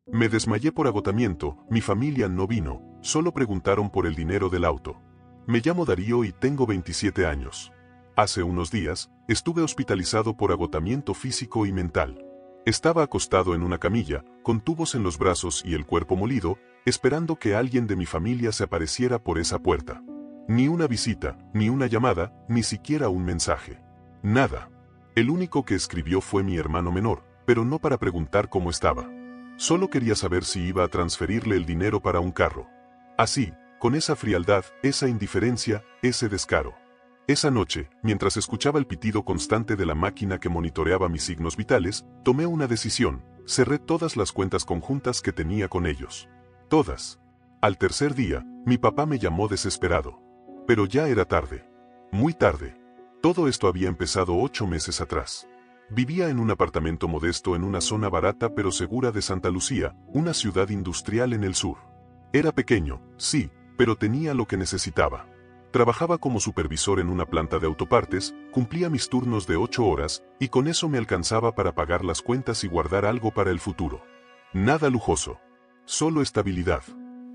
Me desmayé por agotamiento, mi familia no vino, solo preguntaron por el dinero del auto. Me llamo Darío y tengo 27 años. Hace unos días, estuve hospitalizado por agotamiento físico y mental. Estaba acostado en una camilla, con tubos en los brazos y el cuerpo molido, esperando que alguien de mi familia se apareciera por esa puerta. Ni una visita, ni una llamada, ni siquiera un mensaje. Nada. El único que escribió fue mi hermano menor, pero no para preguntar cómo estaba. Solo quería saber si iba a transferirle el dinero para un carro. Así, con esa frialdad, esa indiferencia, ese descaro. Esa noche, mientras escuchaba el pitido constante de la máquina que monitoreaba mis signos vitales, tomé una decisión, cerré todas las cuentas conjuntas que tenía con ellos. Todas. Al tercer día, mi papá me llamó desesperado. Pero ya era tarde. Muy tarde. Todo esto había empezado 8 meses atrás. Vivía en un apartamento modesto en una zona barata pero segura de Santa Lucía, una ciudad industrial en el sur. Era pequeño, sí, pero tenía lo que necesitaba. Trabajaba como supervisor en una planta de autopartes, cumplía mis turnos de 8 horas, y con eso me alcanzaba para pagar las cuentas y guardar algo para el futuro. Nada lujoso. Solo estabilidad.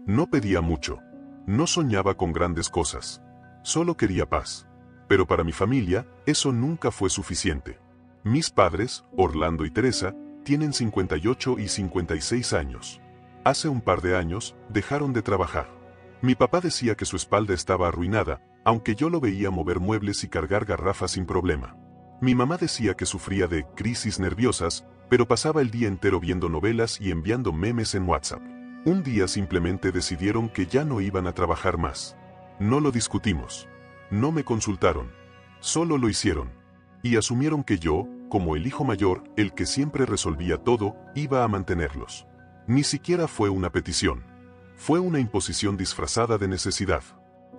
No pedía mucho. No soñaba con grandes cosas. Solo quería paz. Pero para mi familia, eso nunca fue suficiente. Mis padres, Orlando y Teresa, tienen 58 y 56 años. Hace un par de años, dejaron de trabajar. Mi papá decía que su espalda estaba arruinada, aunque yo lo veía mover muebles y cargar garrafas sin problema. Mi mamá decía que sufría de crisis nerviosas, pero pasaba el día entero viendo novelas y enviando memes en WhatsApp. Un día simplemente decidieron que ya no iban a trabajar más. No lo discutimos. No me consultaron. Solo lo hicieron. Y asumieron que yo, como el hijo mayor, el que siempre resolvía todo, iba a mantenerlos. Ni siquiera fue una petición. Fue una imposición disfrazada de necesidad.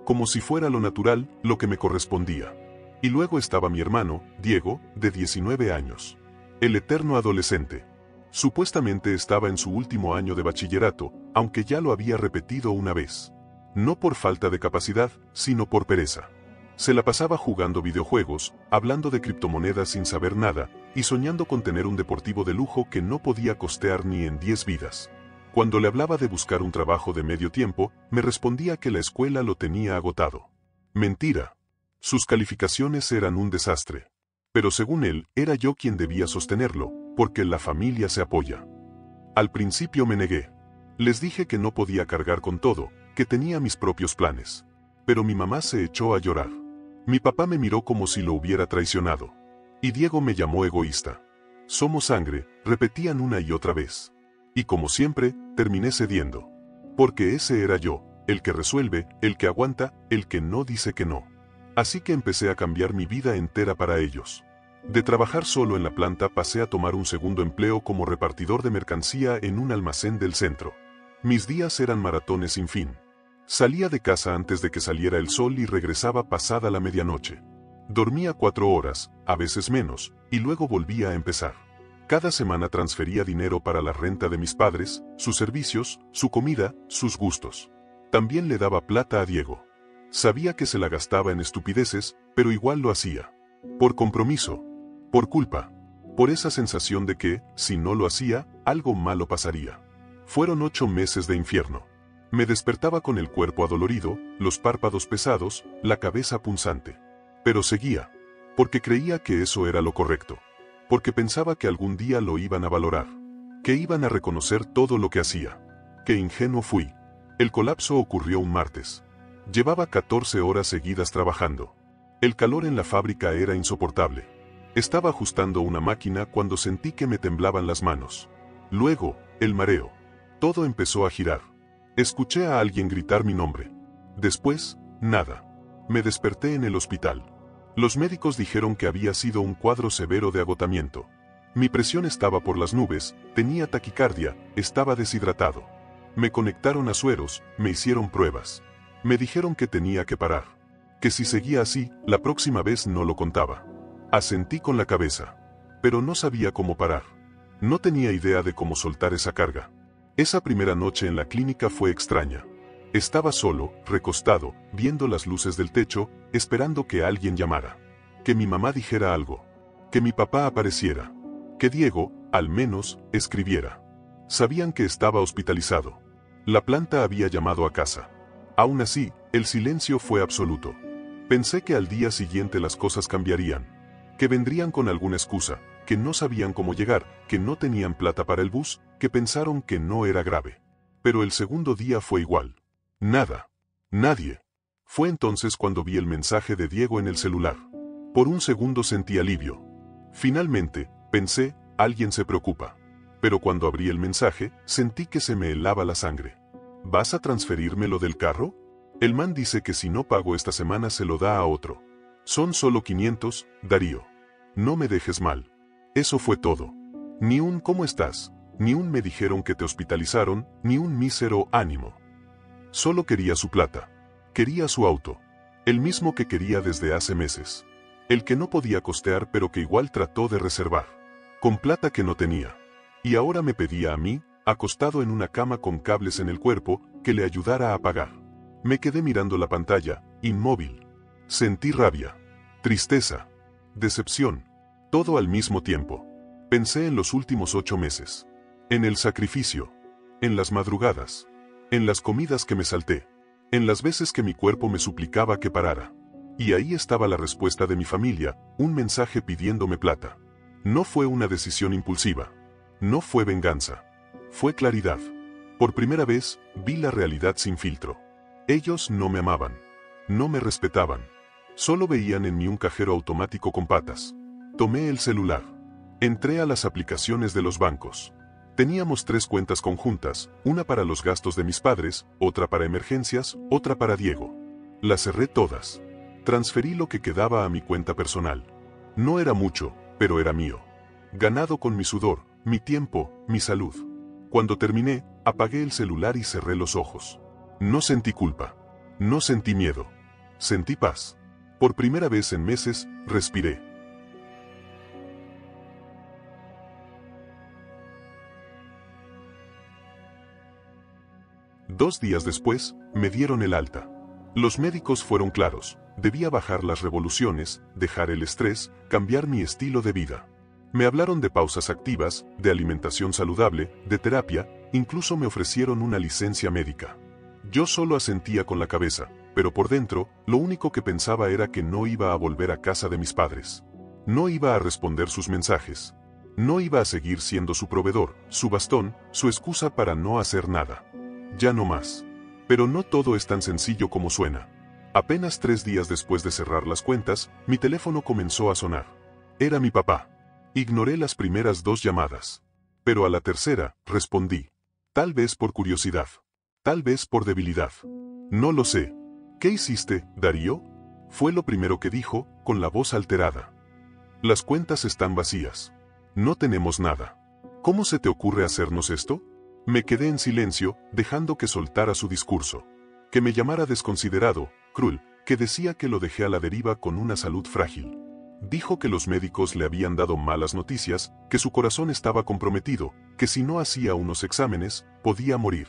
Como si fuera lo natural, lo que me correspondía. Y luego estaba mi hermano, Diego, de 19 años. El eterno adolescente. Supuestamente estaba en su último año de bachillerato, aunque ya lo había repetido una vez. No por falta de capacidad, sino por pereza. Se la pasaba jugando videojuegos, hablando de criptomonedas sin saber nada, y soñando con tener un deportivo de lujo que no podía costear ni en 10 vidas. Cuando le hablaba de buscar un trabajo de medio tiempo, me respondía que la escuela lo tenía agotado. Mentira. Sus calificaciones eran un desastre. Pero según él, era yo quien debía sostenerlo, porque la familia se apoya. Al principio me negué. Les dije que no podía cargar con todo, que tenía mis propios planes. Pero mi mamá se echó a llorar. Mi papá me miró como si lo hubiera traicionado. Y Diego me llamó egoísta. Somos sangre, repetían una y otra vez. Y como siempre, terminé cediendo. Porque ese era yo, el que resuelve, el que aguanta, el que no dice que no. Así que empecé a cambiar mi vida entera para ellos. De trabajar solo en la planta pasé a tomar un segundo empleo como repartidor de mercancía en un almacén del centro. Mis días eran maratones sin fin. Salía de casa antes de que saliera el sol y regresaba pasada la medianoche. Dormía 4 horas, a veces menos, y luego volvía a empezar. Cada semana transfería dinero para la renta de mis padres, sus servicios, su comida, sus gustos. También le daba plata a Diego. Sabía que se la gastaba en estupideces, pero igual lo hacía. Por compromiso. Por culpa. Por esa sensación de que, si no lo hacía, algo malo pasaría. Fueron 8 meses de infierno. Me despertaba con el cuerpo adolorido, los párpados pesados, la cabeza punzante. Pero seguía. Porque creía que eso era lo correcto. Porque pensaba que algún día lo iban a valorar. Que iban a reconocer todo lo que hacía. Qué ingenuo fui. El colapso ocurrió un martes. Llevaba 14 horas seguidas trabajando. El calor en la fábrica era insoportable. Estaba ajustando una máquina cuando sentí que me temblaban las manos. Luego, el mareo. Todo empezó a girar. Escuché a alguien gritar mi nombre. Después, nada. Me desperté en el hospital. Los médicos dijeron que había sido un cuadro severo de agotamiento. Mi presión estaba por las nubes, tenía taquicardia, estaba deshidratado. Me conectaron a sueros, me hicieron pruebas. Me dijeron que tenía que parar. Que si seguía así, la próxima vez no lo contaba. Asentí con la cabeza. Pero no sabía cómo parar. No tenía idea de cómo soltar esa carga. Esa primera noche en la clínica fue extraña. Estaba solo, recostado, viendo las luces del techo, esperando que alguien llamara. Que mi mamá dijera algo. Que mi papá apareciera. Que Diego, al menos, escribiera. Sabían que estaba hospitalizado. La planta había llamado a casa. Aún así, el silencio fue absoluto. Pensé que al día siguiente las cosas cambiarían. Que vendrían con alguna excusa, que no sabían cómo llegar, que no tenían plata para el bus, que pensaron que no era grave. Pero el segundo día fue igual. Nada. Nadie. Fue entonces cuando vi el mensaje de Diego en el celular. Por un segundo sentí alivio. Finalmente, pensé, alguien se preocupa. Pero cuando abrí el mensaje, sentí que se me helaba la sangre. ¿Vas a transferirme lo del carro? El man dice que si no pago esta semana se lo da a otro. Son solo 500, Darío. No me dejes mal. Eso fue todo. Ni un ¿cómo estás? Ni un me dijeron que te hospitalizaron, ni un mísero ánimo. Solo quería su plata. Quería su auto. El mismo que quería desde hace meses. El que no podía costear pero que igual trató de reservar. Con plata que no tenía. Y ahora me pedía a mí, acostado en una cama con cables en el cuerpo, que le ayudara a pagar. Me quedé mirando la pantalla, inmóvil. Sentí rabia, tristeza, decepción, todo al mismo tiempo. Pensé en los últimos 8 meses. En el sacrificio. En las madrugadas. En las comidas que me salté. En las veces que mi cuerpo me suplicaba que parara. Y ahí estaba la respuesta de mi familia, un mensaje pidiéndome plata. No fue una decisión impulsiva. No fue venganza. Fue claridad. Por primera vez, vi la realidad sin filtro. Ellos no me amaban. No me respetaban. Solo veían en mí un cajero automático con patas. Tomé el celular. Entré a las aplicaciones de los bancos. Teníamos 3 cuentas conjuntas, una para los gastos de mis padres, otra para emergencias, otra para Diego. Las cerré todas. Transferí lo que quedaba a mi cuenta personal. No era mucho, pero era mío. Ganado con mi sudor, mi tiempo, mi salud. Cuando terminé, apagué el celular y cerré los ojos. No sentí culpa. No sentí miedo. Sentí paz. Por primera vez en meses, respiré. Dos días después, me dieron el alta. Los médicos fueron claros. Debía bajar las revoluciones, dejar el estrés, cambiar mi estilo de vida. Me hablaron de pausas activas, de alimentación saludable, de terapia, incluso me ofrecieron una licencia médica. Yo solo asentía con la cabeza, pero por dentro, lo único que pensaba era que no iba a volver a casa de mis padres. No iba a responder sus mensajes. No iba a seguir siendo su proveedor, su bastón, su excusa para no hacer nada. Ya no más. Pero no todo es tan sencillo como suena. Apenas 3 días después de cerrar las cuentas, mi teléfono comenzó a sonar. Era mi papá. Ignoré las primeras 2 llamadas. Pero a la tercera, respondí. Tal vez por curiosidad. Tal vez por debilidad. No lo sé. ¿Qué hiciste, Darío? Fue lo primero que dijo, con la voz alterada. Las cuentas están vacías. No tenemos nada. ¿Cómo se te ocurre hacernos esto? Me quedé en silencio, dejando que soltara su discurso. Que me llamara desconsiderado, cruel, que decía que lo dejé a la deriva con una salud frágil. Dijo que los médicos le habían dado malas noticias, que su corazón estaba comprometido, que si no hacía unos exámenes, podía morir.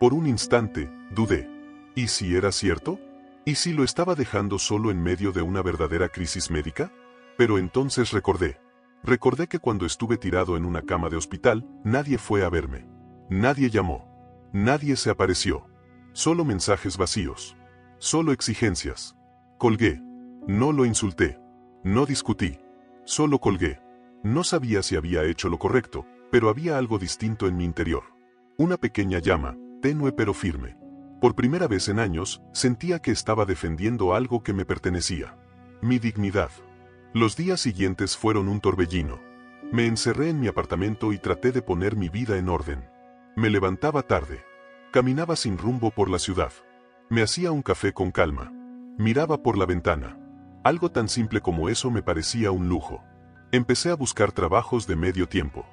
Por un instante, dudé. ¿Y si era cierto? ¿Y si lo estaba dejando solo en medio de una verdadera crisis médica? Pero entonces recordé. Recordé que cuando estuve tirado en una cama de hospital, nadie fue a verme. Nadie llamó. Nadie se apareció. Solo mensajes vacíos. Solo exigencias. Colgué. No lo insulté. No discutí. Solo colgué. No sabía si había hecho lo correcto, pero había algo distinto en mi interior. Una pequeña llama, tenue pero firme. Por primera vez en años, sentía que estaba defendiendo algo que me pertenecía. Mi dignidad. Los días siguientes fueron un torbellino. Me encerré en mi apartamento y traté de poner mi vida en orden. Me levantaba tarde. Caminaba sin rumbo por la ciudad. Me hacía un café con calma. Miraba por la ventana. Algo tan simple como eso me parecía un lujo. Empecé a buscar trabajos de medio tiempo.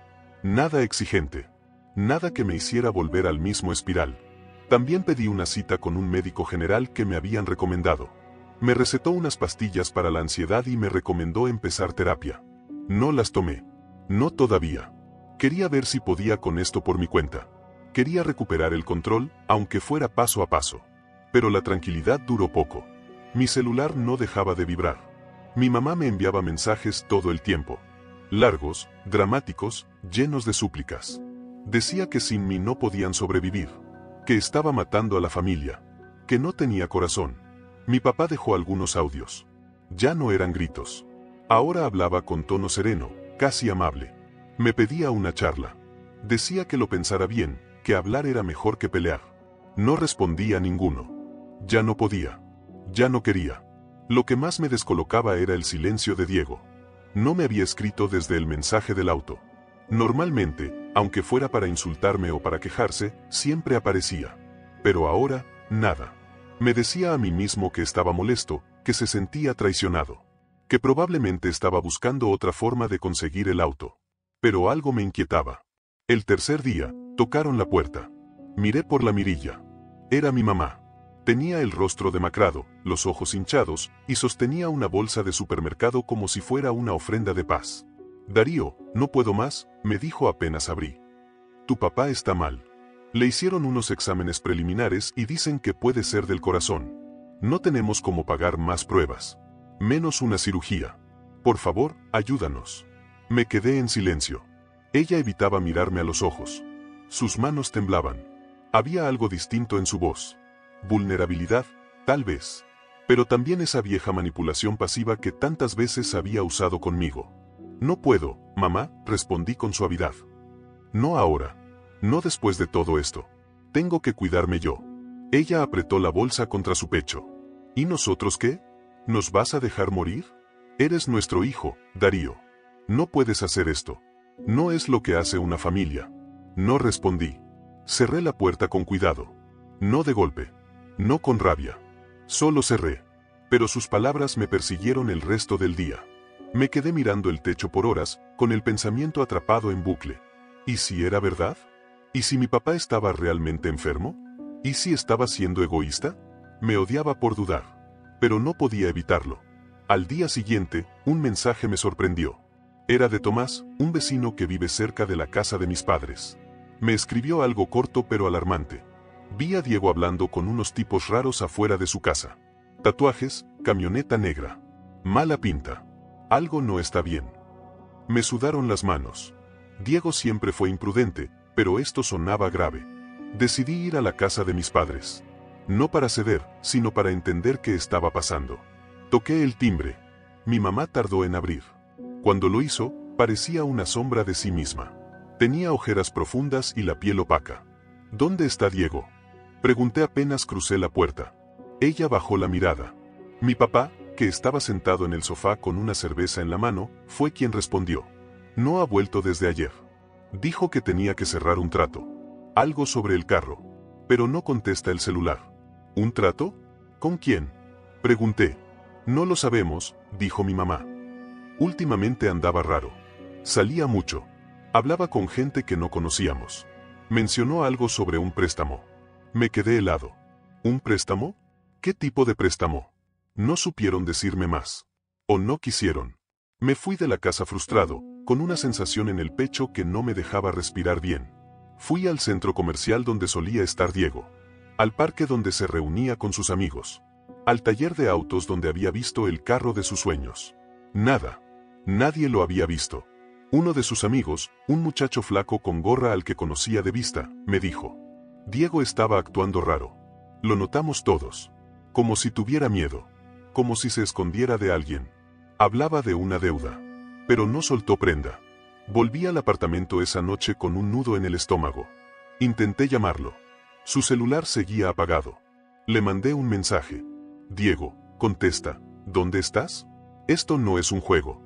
Nada exigente. Nada que me hiciera volver al mismo espiral. También pedí una cita con un médico general que me habían recomendado. Me recetó unas pastillas para la ansiedad y me recomendó empezar terapia. No las tomé. No todavía. Quería ver si podía con esto por mi cuenta. Quería recuperar el control, aunque fuera paso a paso. Pero la tranquilidad duró poco. Mi celular no dejaba de vibrar. Mi mamá me enviaba mensajes todo el tiempo. Largos, dramáticos, llenos de súplicas. Decía que sin mí no podían sobrevivir, que estaba matando a la familia, que no tenía corazón. Mi papá dejó algunos audios. Ya no eran gritos. Ahora hablaba con tono sereno, casi amable. Me pedía una charla. Decía que lo pensara bien, que hablar era mejor que pelear. No respondía a ninguno. Ya no podía. Ya no quería. Lo que más me descolocaba era el silencio de Diego. No me había escrito desde el mensaje del auto. Normalmente, aunque fuera para insultarme o para quejarse, siempre aparecía. Pero ahora, nada. Me decía a mí mismo que estaba molesto, que se sentía traicionado, que probablemente estaba buscando otra forma de conseguir el auto. Pero algo me inquietaba. El tercer día, tocaron la puerta. Miré por la mirilla. Era mi mamá. Tenía el rostro demacrado, los ojos hinchados, y sostenía una bolsa de supermercado como si fuera una ofrenda de paz. Darío, no puedo más, me dijo apenas abrí. Tu papá está mal. Le hicieron unos exámenes preliminares y dicen que puede ser del corazón. No tenemos cómo pagar más pruebas. Menos una cirugía. Por favor, ayúdanos. Me quedé en silencio. Ella evitaba mirarme a los ojos. Sus manos temblaban. Había algo distinto en su voz. Vulnerabilidad, tal vez. Pero también esa vieja manipulación pasiva que tantas veces había usado conmigo. No puedo, mamá, respondí con suavidad. No ahora. No después de todo esto. Tengo que cuidarme yo. Ella apretó la bolsa contra su pecho. ¿Y nosotros qué? ¿Nos vas a dejar morir? Eres nuestro hijo, Darío. No puedes hacer esto. No es lo que hace una familia. No respondí. Cerré la puerta con cuidado. No de golpe. No con rabia. Solo cerré. Pero sus palabras me persiguieron el resto del día. Me quedé mirando el techo por horas, con el pensamiento atrapado en bucle. ¿Y si era verdad? ¿Y si mi papá estaba realmente enfermo? ¿Y si estaba siendo egoísta? Me odiaba por dudar. Pero no podía evitarlo. Al día siguiente, un mensaje me sorprendió. Era de Tomás, un vecino que vive cerca de la casa de mis padres. Me escribió algo corto pero alarmante. Vi a Diego hablando con unos tipos raros afuera de su casa. Tatuajes, camioneta negra. Mala pinta. Algo no está bien. Me sudaron las manos. Diego siempre fue imprudente, pero esto sonaba grave. Decidí ir a la casa de mis padres. No para ceder, sino para entender qué estaba pasando. Toqué el timbre. Mi mamá tardó en abrir. Cuando lo hizo, parecía una sombra de sí misma. Tenía ojeras profundas y la piel opaca. ¿Dónde está Diego? Pregunté apenas crucé la puerta. Ella bajó la mirada. Mi papá, que estaba sentado en el sofá con una cerveza en la mano, fue quien respondió. No ha vuelto desde ayer. Dijo que tenía que cerrar un trato. Algo sobre el carro. Pero no contesta el celular. ¿Un trato? ¿Con quién? Pregunté. No lo sabemos, dijo mi mamá. Últimamente andaba raro. Salía mucho. Hablaba con gente que no conocíamos. Mencionó algo sobre un préstamo. Me quedé helado. ¿Un préstamo? ¿Qué tipo de préstamo? No supieron decirme más. O no quisieron. Me fui de la casa frustrado, con una sensación en el pecho que no me dejaba respirar bien. Fui al centro comercial donde solía estar Diego. Al parque donde se reunía con sus amigos. Al taller de autos donde había visto el carro de sus sueños. Nada. Nadie lo había visto. Uno de sus amigos, un muchacho flaco con gorra al que conocía de vista, me dijo. Diego estaba actuando raro. Lo notamos todos. Como si tuviera miedo. Como si se escondiera de alguien. Hablaba de una deuda. Pero no soltó prenda. Volví al apartamento esa noche con un nudo en el estómago. Intenté llamarlo. Su celular seguía apagado. Le mandé un mensaje. Diego, contesta, ¿dónde estás? Esto no es un juego.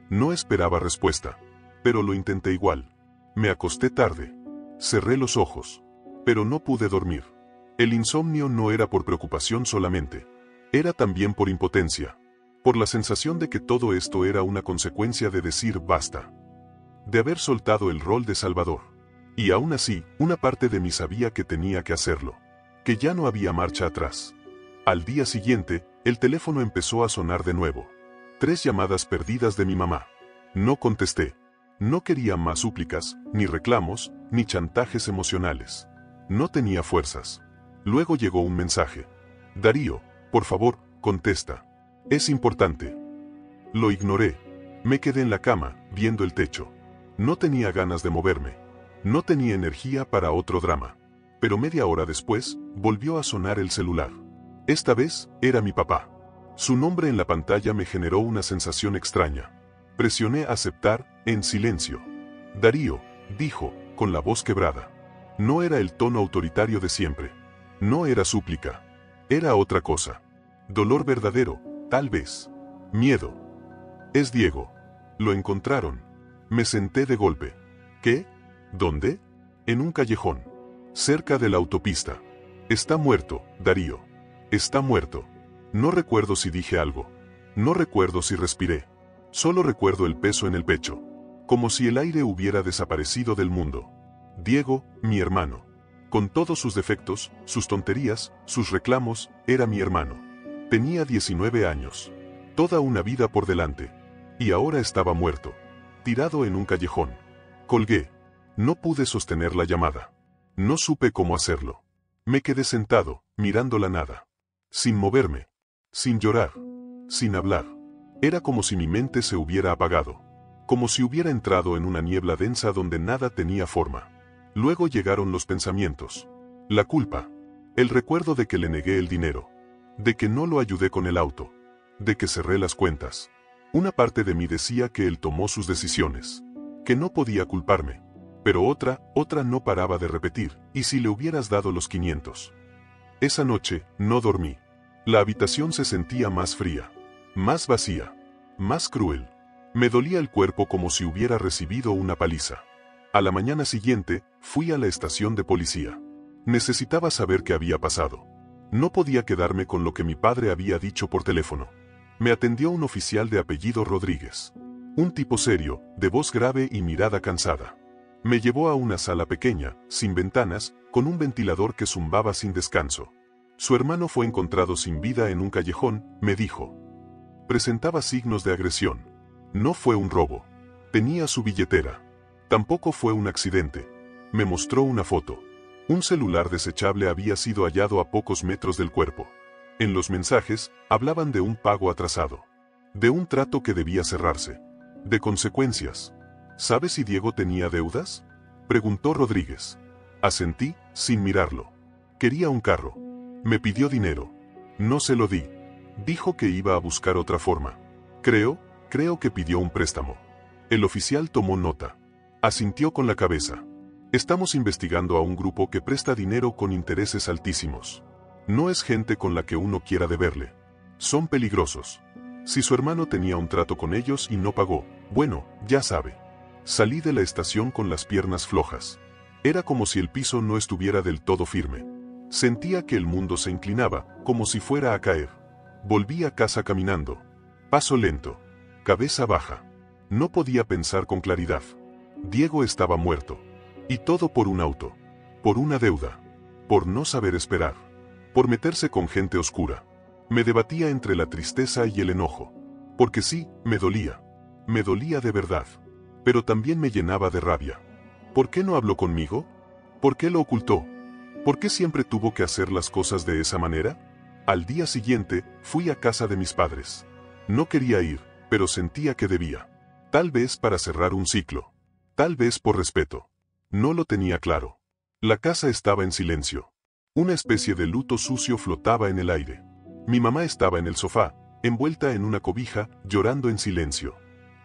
No esperaba respuesta. Pero lo intenté igual. Me acosté tarde. Cerré los ojos. Pero no pude dormir. El insomnio no era por preocupación solamente. Era también por impotencia. Por la sensación de que todo esto era una consecuencia de decir basta. De haber soltado el rol de salvador. Y aún así, una parte de mí sabía que tenía que hacerlo. Que ya no había marcha atrás. Al día siguiente, el teléfono empezó a sonar de nuevo. 3 llamadas perdidas de mi mamá. No contesté. No quería más súplicas, ni reclamos, ni chantajes emocionales. No tenía fuerzas. Luego llegó un mensaje. Darío, por favor, contesta. Es importante. Lo ignoré. Me quedé en la cama, viendo el techo. No tenía ganas de moverme. No tenía energía para otro drama. Pero media hora después, volvió a sonar el celular. Esta vez, era mi papá. Su nombre en la pantalla me generó una sensación extraña. Presioné aceptar, en silencio. Darío, dijo, con la voz quebrada. No era el tono autoritario de siempre. No era súplica. Era otra cosa. Dolor verdadero, tal vez. Miedo. Es Diego. Lo encontraron. Me senté de golpe. ¿Qué? ¿Dónde? En un callejón. Cerca de la autopista. Está muerto, Darío. Está muerto. No recuerdo si dije algo. No recuerdo si respiré. Solo recuerdo el peso en el pecho. Como si el aire hubiera desaparecido del mundo. Diego, mi hermano. Con todos sus defectos, sus tonterías, sus reclamos, era mi hermano. Tenía 19 años. Toda una vida por delante. Y ahora estaba muerto. Tirado en un callejón. Colgué. No pude sostener la llamada. No supe cómo hacerlo. Me quedé sentado, mirando la nada. Sin moverme. Sin llorar. Sin hablar. Era como si mi mente se hubiera apagado. Como si hubiera entrado en una niebla densa donde nada tenía forma. Luego llegaron los pensamientos. La culpa. El recuerdo de que le negué el dinero. De que no lo ayudé con el auto. De que cerré las cuentas. Una parte de mí decía que él tomó sus decisiones. Que no podía culparme. Pero otra no paraba de repetir, ¿y si le hubieras dado los 500? Esa noche, no dormí. La habitación se sentía más fría, más vacía, más cruel. Me dolía el cuerpo como si hubiera recibido una paliza. A la mañana siguiente, fui a la estación de policía. Necesitaba saber qué había pasado. No podía quedarme con lo que mi padre había dicho por teléfono. Me atendió un oficial de apellido Rodríguez. Un tipo serio, de voz grave y mirada cansada. Me llevó a una sala pequeña, sin ventanas, con un ventilador que zumbaba sin descanso. Su hermano fue encontrado sin vida en un callejón, me dijo. Presentaba signos de agresión. No fue un robo. Tenía su billetera. Tampoco fue un accidente. Me mostró una foto. Un celular desechable había sido hallado a pocos metros del cuerpo. En los mensajes, hablaban de un pago atrasado. De un trato que debía cerrarse. De consecuencias. ¿Sabes si Diego tenía deudas? Preguntó Rodríguez. Asentí, sin mirarlo. Quería un carro. Me pidió dinero. No se lo di. Dijo que iba a buscar otra forma. Creo que pidió un préstamo. El oficial tomó nota. Asintió con la cabeza. Estamos investigando a un grupo que presta dinero con intereses altísimos. No es gente con la que uno quiera deberle. Son peligrosos. Si su hermano tenía un trato con ellos y no pagó, bueno, ya sabe. Salí de la estación con las piernas flojas. Era como si el piso no estuviera del todo firme. Sentía que el mundo se inclinaba, como si fuera a caer. Volví a casa caminando. Paso lento. Cabeza baja. No podía pensar con claridad. Diego estaba muerto. Y todo por un auto. Por una deuda. Por no saber esperar. Por meterse con gente oscura. Me debatía entre la tristeza y el enojo. Porque sí, me dolía. Me dolía de verdad. Pero también me llenaba de rabia. ¿Por qué no habló conmigo? ¿Por qué lo ocultó? ¿Por qué siempre tuvo que hacer las cosas de esa manera? Al día siguiente, fui a casa de mis padres. No quería ir, pero sentía que debía. Tal vez para cerrar un ciclo. Tal vez por respeto. No lo tenía claro. La casa estaba en silencio. Una especie de luto sucio flotaba en el aire. Mi mamá estaba en el sofá, envuelta en una cobija, llorando en silencio.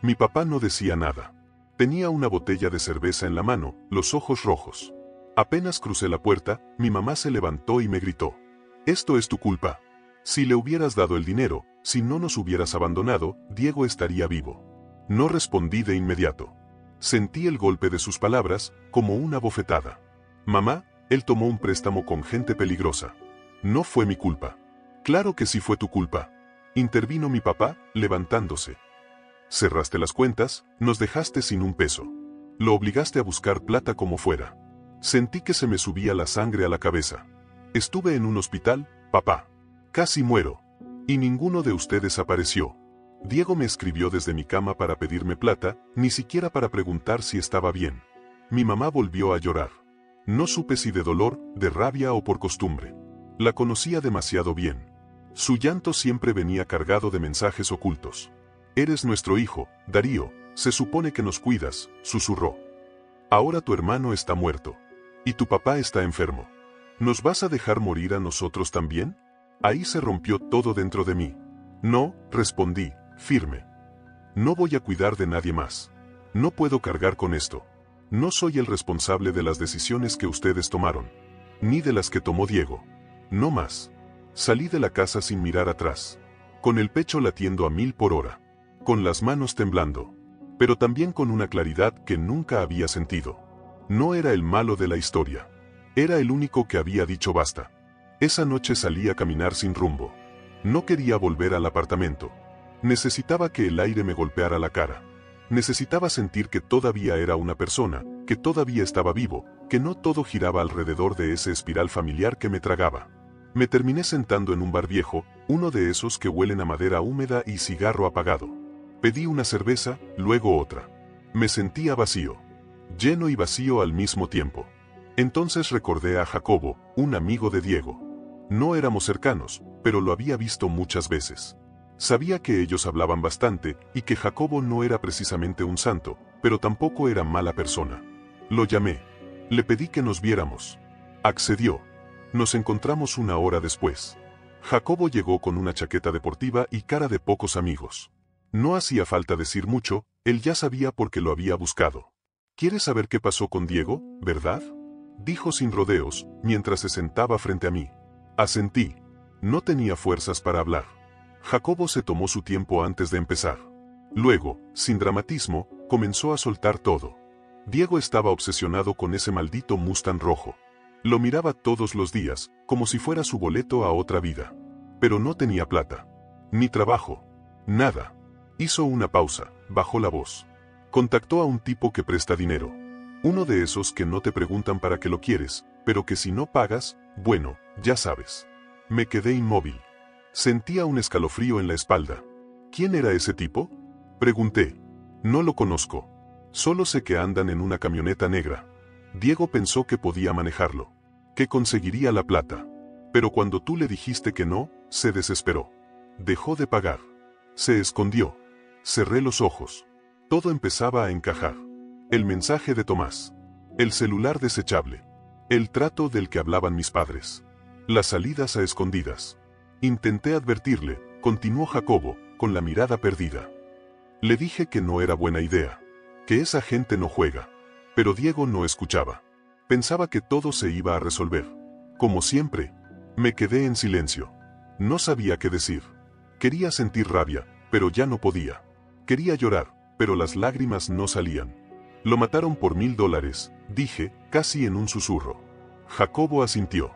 Mi papá no decía nada. Tenía una botella de cerveza en la mano, los ojos rojos. Apenas crucé la puerta, mi mamá se levantó y me gritó. Esto es tu culpa. Si le hubieras dado el dinero, si no nos hubieras abandonado, Diego estaría vivo. No respondí de inmediato. Sentí el golpe de sus palabras, como una bofetada. Mamá, él tomó un préstamo con gente peligrosa. No fue mi culpa. Claro que sí fue tu culpa. Intervino mi papá, levantándose. Cerraste las cuentas, nos dejaste sin un peso. Lo obligaste a buscar plata como fuera. Sentí que se me subía la sangre a la cabeza. Estuve en un hospital, papá. Casi muero. Y ninguno de ustedes apareció. Diego me escribió desde mi cama para pedirme plata, ni siquiera para preguntar si estaba bien. Mi mamá volvió a llorar. No supe si de dolor, de rabia o por costumbre. La conocía demasiado bien. Su llanto siempre venía cargado de mensajes ocultos. Eres nuestro hijo, Darío, se supone que nos cuidas, susurró. Ahora tu hermano está muerto. Y tu papá está enfermo. ¿Nos vas a dejar morir a nosotros también? Ahí se rompió todo dentro de mí. No, respondí, firme. No voy a cuidar de nadie más. No puedo cargar con esto. No soy el responsable de las decisiones que ustedes tomaron. Ni de las que tomó Diego. No más. Salí de la casa sin mirar atrás. Con el pecho latiendo a 1000 por hora. Con las manos temblando. Pero también con una claridad que nunca había sentido. No era el malo de la historia. Era el único que había dicho basta. Esa noche salí a caminar sin rumbo. No quería volver al apartamento. Necesitaba que el aire me golpeara la cara. Necesitaba sentir que todavía era una persona, que todavía estaba vivo, que no todo giraba alrededor de ese espiral familiar que me tragaba. Me terminé sentando en un bar viejo, uno de esos que huelen a madera húmeda y cigarro apagado. Pedí una cerveza, luego otra. Me sentía vacío. Lleno y vacío al mismo tiempo. Entonces recordé a Jacobo, un amigo de Diego. No éramos cercanos, pero lo había visto muchas veces. Sabía que ellos hablaban bastante y que Jacobo no era precisamente un santo, pero tampoco era mala persona. Lo llamé. Le pedí que nos viéramos. Accedió. Nos encontramos una hora después. Jacobo llegó con una chaqueta deportiva y cara de pocos amigos. No hacía falta decir mucho, él ya sabía por qué lo había buscado. ¿Quieres saber qué pasó con Diego, verdad? Dijo sin rodeos, mientras se sentaba frente a mí. Asentí. No tenía fuerzas para hablar. Jacobo se tomó su tiempo antes de empezar. Luego, sin dramatismo, comenzó a soltar todo. Diego estaba obsesionado con ese maldito Mustang rojo. Lo miraba todos los días, como si fuera su boleto a otra vida. Pero no tenía plata. Ni trabajo. Nada. Hizo una pausa, bajó la voz. Contactó a un tipo que presta dinero. Uno de esos que no te preguntan para qué lo quieres, pero que si no pagas, bueno, ya sabes. Me quedé inmóvil. Sentía un escalofrío en la espalda. ¿Quién era ese tipo? Pregunté. No lo conozco. Solo sé que andan en una camioneta negra. Diego pensó que podía manejarlo. Que conseguiría la plata. Pero cuando tú le dijiste que no, se desesperó. Dejó de pagar. Se escondió. Cerré los ojos. Todo empezaba a encajar. El mensaje de Tomás. El celular desechable. El trato del que hablaban mis padres. Las salidas a escondidas. Intenté advertirle, continuó Jacobo, con la mirada perdida. Le dije que no era buena idea. Que esa gente no juega. Pero Diego no escuchaba. Pensaba que todo se iba a resolver. Como siempre. Me quedé en silencio. No sabía qué decir. Quería sentir rabia, pero ya no podía. Quería llorar, pero las lágrimas no salían. Lo mataron por $1000, dije, casi en un susurro. Jacobo asintió.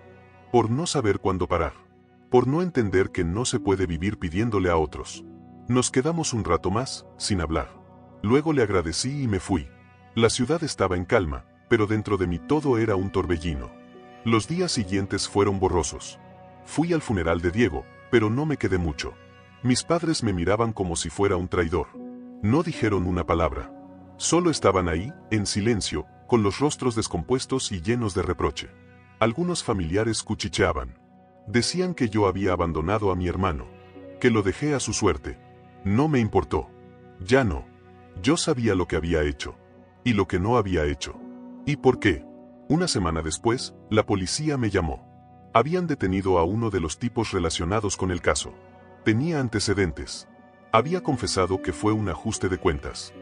Por no saber cuándo parar. Por no entender que no se puede vivir pidiéndole a otros. Nos quedamos un rato más, sin hablar. Luego le agradecí y me fui. La ciudad estaba en calma, pero dentro de mí todo era un torbellino. Los días siguientes fueron borrosos. Fui al funeral de Diego, pero no me quedé mucho. Mis padres me miraban como si fuera un traidor. No dijeron una palabra. Solo estaban ahí, en silencio, con los rostros descompuestos y llenos de reproche. Algunos familiares cuchicheaban. Decían que yo había abandonado a mi hermano. Que lo dejé a su suerte. No me importó. Ya no. Yo sabía lo que había hecho. Y lo que no había hecho. ¿Y por qué? Una semana después, la policía me llamó. Habían detenido a uno de los tipos relacionados con el caso. Tenía antecedentes. Había confesado que fue un ajuste de cuentas.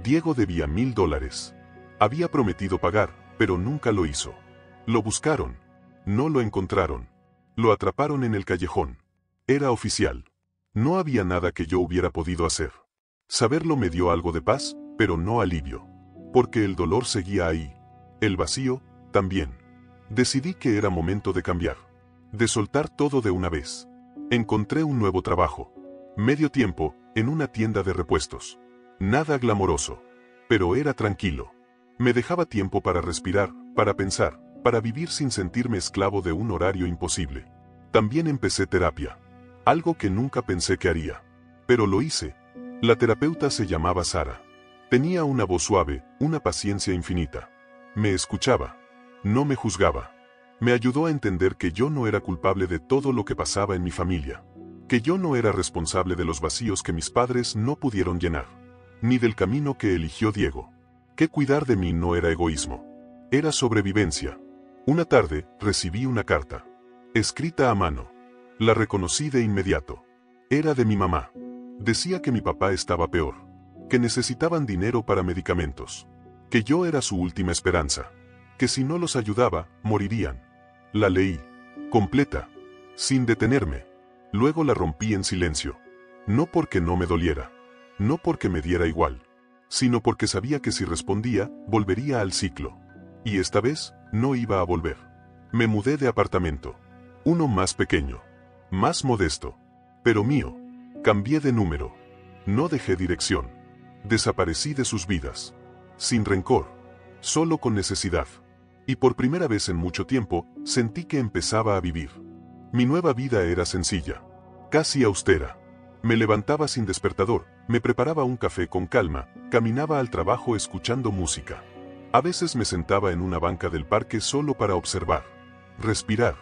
Diego debía $1000. Había prometido pagar, pero nunca lo hizo. Lo buscaron. No lo encontraron. Lo atraparon en el callejón. Era oficial. No había nada que yo hubiera podido hacer. Saberlo me dio algo de paz, pero no alivio. Porque el dolor seguía ahí. El vacío, también. Decidí que era momento de cambiar. De soltar todo de una vez. Encontré un nuevo trabajo. Medio tiempo, en una tienda de repuestos. Nada glamoroso. Pero era tranquilo. Me dejaba tiempo para respirar, para pensar, para vivir sin sentirme esclavo de un horario imposible. También empecé terapia. Algo que nunca pensé que haría. Pero lo hice. La terapeuta se llamaba Sara. Tenía una voz suave, una paciencia infinita. Me escuchaba. No me juzgaba. Me ayudó a entender que yo no era culpable de todo lo que pasaba en mi familia. Que yo no era responsable de los vacíos que mis padres no pudieron llenar. Ni del camino que eligió Diego. Que cuidar de mí no era egoísmo. Era sobrevivencia. Una tarde, recibí una carta. Escrita a mano. La reconocí de inmediato. Era de mi mamá. Decía que mi papá estaba peor. Que necesitaban dinero para medicamentos. Que yo era su última esperanza. Que si no los ayudaba, morirían. La leí. Completa. Sin detenerme. Luego la rompí en silencio. No porque no me doliera. No porque me diera igual. Sino porque sabía que si respondía, volvería al ciclo. Y esta vez, no iba a volver. Me mudé de apartamento. Uno más pequeño. Más modesto. Pero mío. Cambié de número. No dejé dirección. Desaparecí de sus vidas. Sin rencor. Solo con necesidad. Y por primera vez en mucho tiempo, sentí que empezaba a vivir. Mi nueva vida era sencilla. Casi austera. Me levantaba sin despertador, me preparaba un café con calma, caminaba al trabajo escuchando música. A veces me sentaba en una banca del parque solo para observar. Respirar.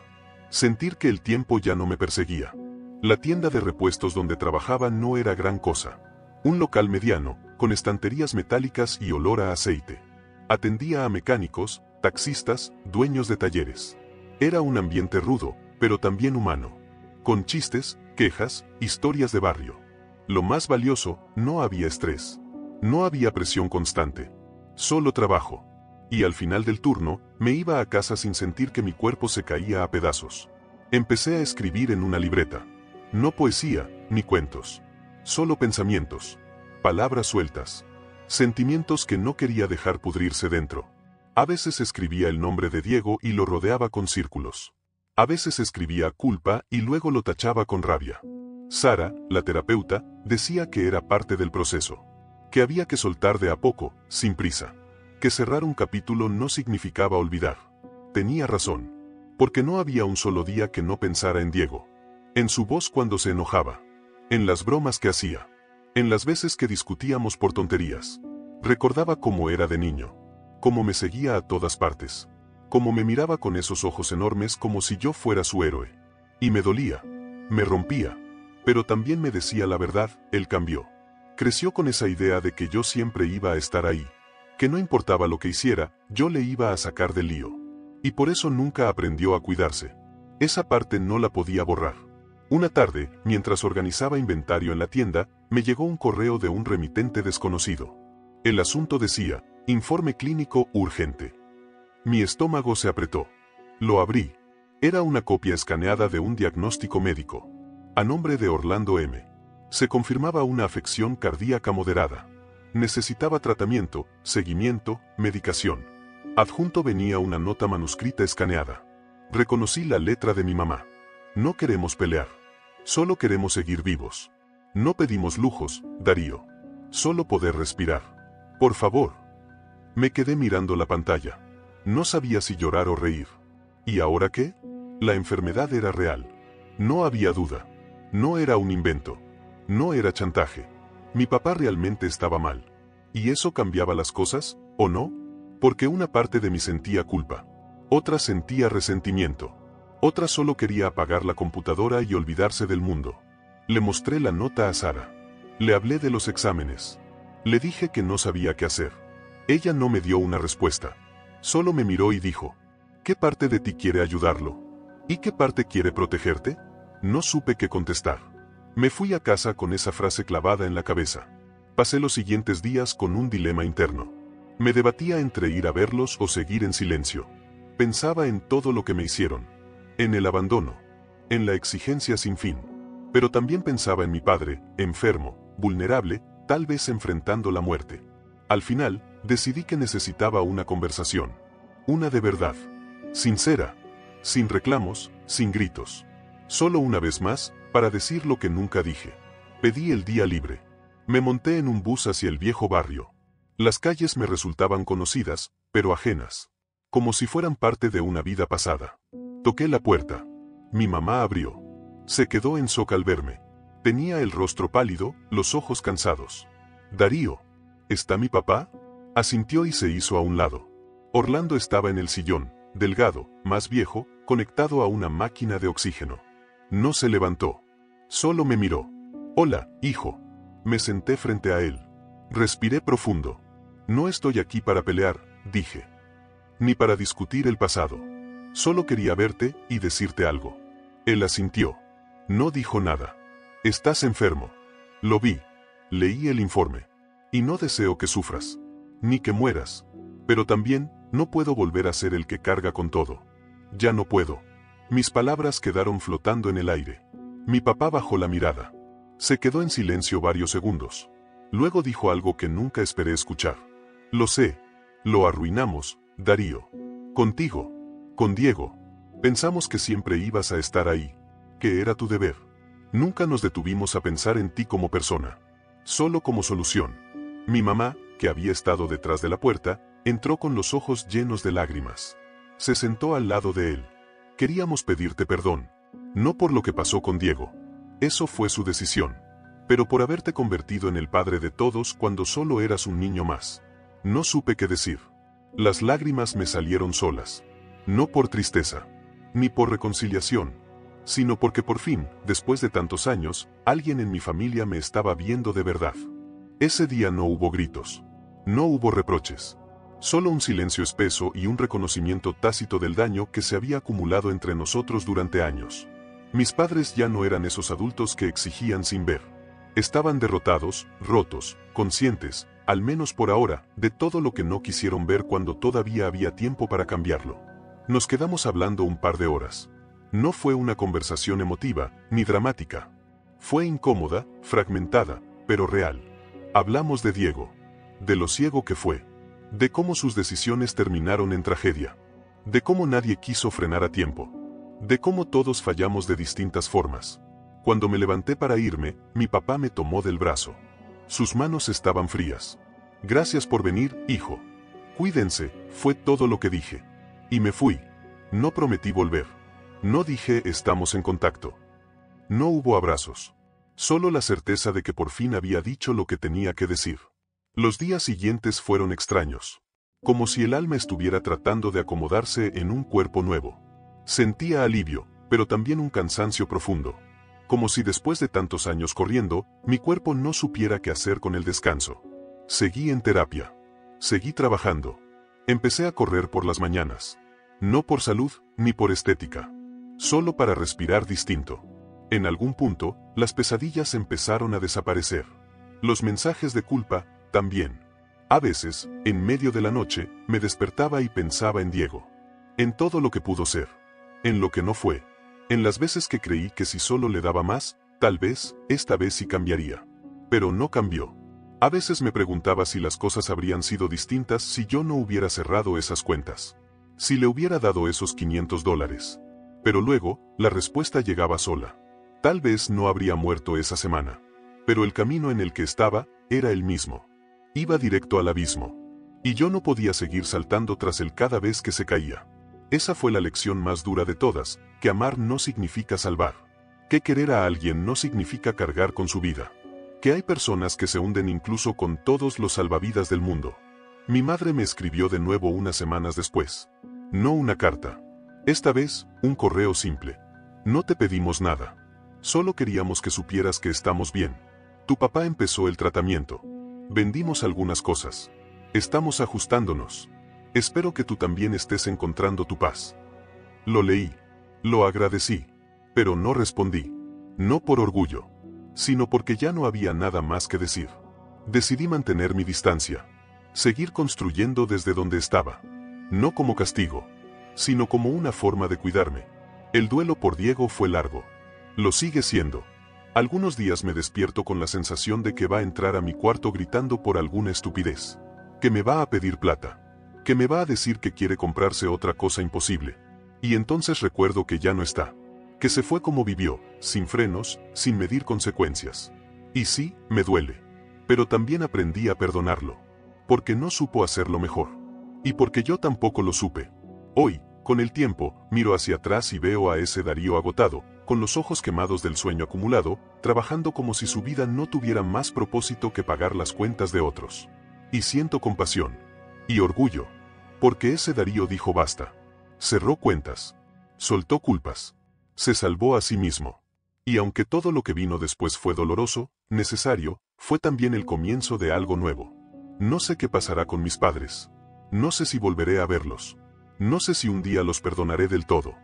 Sentir que el tiempo ya no me perseguía. La tienda de repuestos donde trabajaba no era gran cosa. Un local mediano, con estanterías metálicas y olor a aceite. Atendía a mecánicos, taxistas, dueños de talleres. Era un ambiente rudo, pero también humano. Con chistes, quejas, historias de barrio. Lo más valioso, no había estrés. No había presión constante. Solo trabajo. Y al final del turno, me iba a casa sin sentir que mi cuerpo se caía a pedazos. Empecé a escribir en una libreta. No poesía, ni cuentos. Solo pensamientos. Palabras sueltas. Sentimientos que no quería dejar pudrirse dentro. A veces escribía el nombre de Diego y lo rodeaba con círculos. A veces escribía culpa y luego lo tachaba con rabia. Sara, la terapeuta, decía que era parte del proceso. Que había que soltar de a poco, sin prisa. Que cerrar un capítulo no significaba olvidar. Tenía razón. Porque no había un solo día que no pensara en Diego. En su voz cuando se enojaba. En las bromas que hacía. En las veces que discutíamos por tonterías. Recordaba cómo era de niño. Cómo me seguía a todas partes. Cómo me miraba con esos ojos enormes como si yo fuera su héroe. Y me dolía. Me rompía. Pero también me decía la verdad, él cambió. Creció con esa idea de que yo siempre iba a estar ahí. Que no importaba lo que hiciera, yo le iba a sacar del lío. Y por eso nunca aprendió a cuidarse. Esa parte no la podía borrar. Una tarde, mientras organizaba inventario en la tienda, me llegó un correo de un remitente desconocido. El asunto decía, informe clínico urgente. Mi estómago se apretó. Lo abrí. Era una copia escaneada de un diagnóstico médico. A nombre de Orlando M. Se confirmaba una afección cardíaca moderada. Necesitaba tratamiento, seguimiento, medicación. Adjunto venía una nota manuscrita escaneada. Reconocí la letra de mi mamá. No queremos pelear. Solo queremos seguir vivos. No pedimos lujos, Darío. Solo poder respirar. Por favor. Me quedé mirando la pantalla. No sabía si llorar o reír. ¿Y ahora qué? La enfermedad era real. No había duda. No era un invento. No era chantaje. Mi papá realmente estaba mal. ¿Y eso cambiaba las cosas, o no? Porque una parte de mí sentía culpa. Otra sentía resentimiento. Otra solo quería apagar la computadora y olvidarse del mundo. Le mostré la nota a Sara. Le hablé de los exámenes. Le dije que no sabía qué hacer. Ella no me dio una respuesta. Solo me miró y dijo, ¿qué parte de ti quiere ayudarlo? ¿Y qué parte quiere protegerte? No supe qué contestar. Me fui a casa con esa frase clavada en la cabeza. Pasé los siguientes días con un dilema interno. Me debatía entre ir a verlos o seguir en silencio. Pensaba en todo lo que me hicieron. En el abandono. En la exigencia sin fin. Pero también pensaba en mi padre, enfermo, vulnerable, tal vez enfrentando la muerte. Al final, decidí que necesitaba una conversación. Una de verdad. Sincera. Sin reclamos, sin gritos. Solo una vez más, para decir lo que nunca dije. Pedí el día libre. Me monté en un bus hacia el viejo barrio. Las calles me resultaban conocidas, pero ajenas. Como si fueran parte de una vida pasada. Toqué la puerta. Mi mamá abrió. Se quedó en shock al verme. Tenía el rostro pálido, los ojos cansados. Darío, ¿está mi papá? Asintió y se hizo a un lado. Orlando estaba en el sillón, delgado, más viejo, conectado a una máquina de oxígeno. No se levantó. Solo me miró. Hola, hijo. Me senté frente a él. Respiré profundo. No estoy aquí para pelear, dije. Ni para discutir el pasado. Solo quería verte y decirte algo. Él asintió. No dijo nada. Estás enfermo. Lo vi. Leí el informe. Y no deseo que sufras. Ni que mueras. Pero también, no puedo volver a ser el que carga con todo. Ya no puedo. Mis palabras quedaron flotando en el aire. Mi papá bajó la mirada. Se quedó en silencio varios segundos. Luego dijo algo que nunca esperé escuchar. Lo sé. Lo arruinamos, Darío. Contigo. Con Diego. Pensamos que siempre ibas a estar ahí. Que era tu deber. Nunca nos detuvimos a pensar en ti como persona. Solo como solución. Mi mamá, que había estado detrás de la puerta, entró con los ojos llenos de lágrimas. Se sentó al lado de él. Queríamos pedirte perdón. No por lo que pasó con Diego. Eso fue su decisión. Pero por haberte convertido en el padre de todos cuando solo eras un niño más. No supe qué decir. Las lágrimas me salieron solas. No por tristeza. Ni por reconciliación. Sino porque por fin, después de tantos años, alguien en mi familia me estaba viendo de verdad. Ese día no hubo gritos. No hubo reproches. Solo un silencio espeso y un reconocimiento tácito del daño que se había acumulado entre nosotros durante años. Mis padres ya no eran esos adultos que exigían sin ver. Estaban derrotados, rotos, conscientes, al menos por ahora, de todo lo que no quisieron ver cuando todavía había tiempo para cambiarlo. Nos quedamos hablando un par de horas. No fue una conversación emotiva, ni dramática. Fue incómoda, fragmentada, pero real. Hablamos de Diego. De lo ciego que fue. De cómo sus decisiones terminaron en tragedia. De cómo nadie quiso frenar a tiempo. De cómo todos fallamos de distintas formas. Cuando me levanté para irme, mi papá me tomó del brazo. Sus manos estaban frías. Gracias por venir, hijo. Cuídense, fue todo lo que dije. Y me fui. No prometí volver. No dije estamos en contacto. No hubo abrazos. Solo la certeza de que por fin había dicho lo que tenía que decir. Los días siguientes fueron extraños. Como si el alma estuviera tratando de acomodarse en un cuerpo nuevo. Sentía alivio, pero también un cansancio profundo. Como si después de tantos años corriendo, mi cuerpo no supiera qué hacer con el descanso. Seguí en terapia. Seguí trabajando. Empecé a correr por las mañanas. No por salud, ni por estética. Solo para respirar distinto. En algún punto, las pesadillas empezaron a desaparecer. Los mensajes de culpa, también. A veces, en medio de la noche, me despertaba y pensaba en Diego. En todo lo que pudo ser. En lo que no fue. En las veces que creí que si solo le daba más, tal vez, esta vez sí cambiaría. Pero no cambió. A veces me preguntaba si las cosas habrían sido distintas si yo no hubiera cerrado esas cuentas. Si le hubiera dado esos $500. Pero luego, la respuesta llegaba sola. Tal vez no habría muerto esa semana. Pero el camino en el que estaba, era el mismo. Iba directo al abismo. Y yo no podía seguir saltando tras él cada vez que se caía. Esa fue la lección más dura de todas, que amar no significa salvar. Que querer a alguien no significa cargar con su vida. Que hay personas que se hunden incluso con todos los salvavidas del mundo. Mi madre me escribió de nuevo unas semanas después. No una carta. Esta vez, un correo simple. No te pedimos nada. Solo queríamos que supieras que estamos bien. Tu papá empezó el tratamiento. Vendimos algunas cosas. Estamos ajustándonos. Espero que tú también estés encontrando tu paz. Lo leí. Lo agradecí. Pero no respondí. No por orgullo. Sino porque ya no había nada más que decir. Decidí mantener mi distancia. Seguir construyendo desde donde estaba. No como castigo. Sino como una forma de cuidarme. El duelo por Diego fue largo. Lo sigue siendo. Algunos días me despierto con la sensación de que va a entrar a mi cuarto gritando por alguna estupidez. Que me va a pedir plata. Que me va a decir que quiere comprarse otra cosa imposible. Y entonces recuerdo que ya no está. Que se fue como vivió, sin frenos, sin medir consecuencias. Y sí, me duele. Pero también aprendí a perdonarlo. Porque no supo hacerlo mejor. Y porque yo tampoco lo supe. Hoy, con el tiempo, miro hacia atrás y veo a ese Darío agotado, con los ojos quemados del sueño acumulado, trabajando como si su vida no tuviera más propósito que pagar las cuentas de otros. Y siento compasión. Y orgullo. Porque ese Darío dijo basta. Cerró cuentas. Soltó culpas. Se salvó a sí mismo. Y aunque todo lo que vino después fue doloroso, necesario, fue también el comienzo de algo nuevo. No sé qué pasará con mis padres. No sé si volveré a verlos. No sé si un día los perdonaré del todo.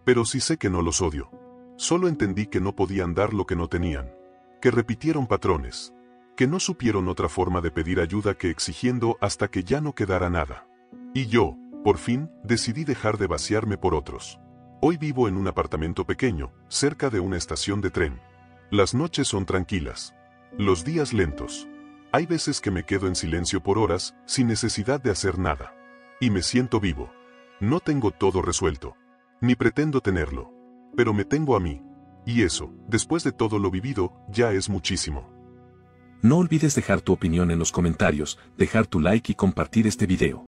Pero sí sé que no los odio. Solo entendí que no podían dar lo que no tenían. Que repitieron patrones. Que no supieron otra forma de pedir ayuda que exigiendo hasta que ya no quedara nada. Y yo, por fin, decidí dejar de vaciarme por otros. Hoy vivo en un apartamento pequeño, cerca de una estación de tren. Las noches son tranquilas. Los días lentos. Hay veces que me quedo en silencio por horas, sin necesidad de hacer nada. Y me siento vivo. No tengo todo resuelto. Ni pretendo tenerlo. Pero me tengo a mí. Y eso, después de todo lo vivido, ya es muchísimo. No olvides dejar tu opinión en los comentarios, dejar tu like y compartir este video.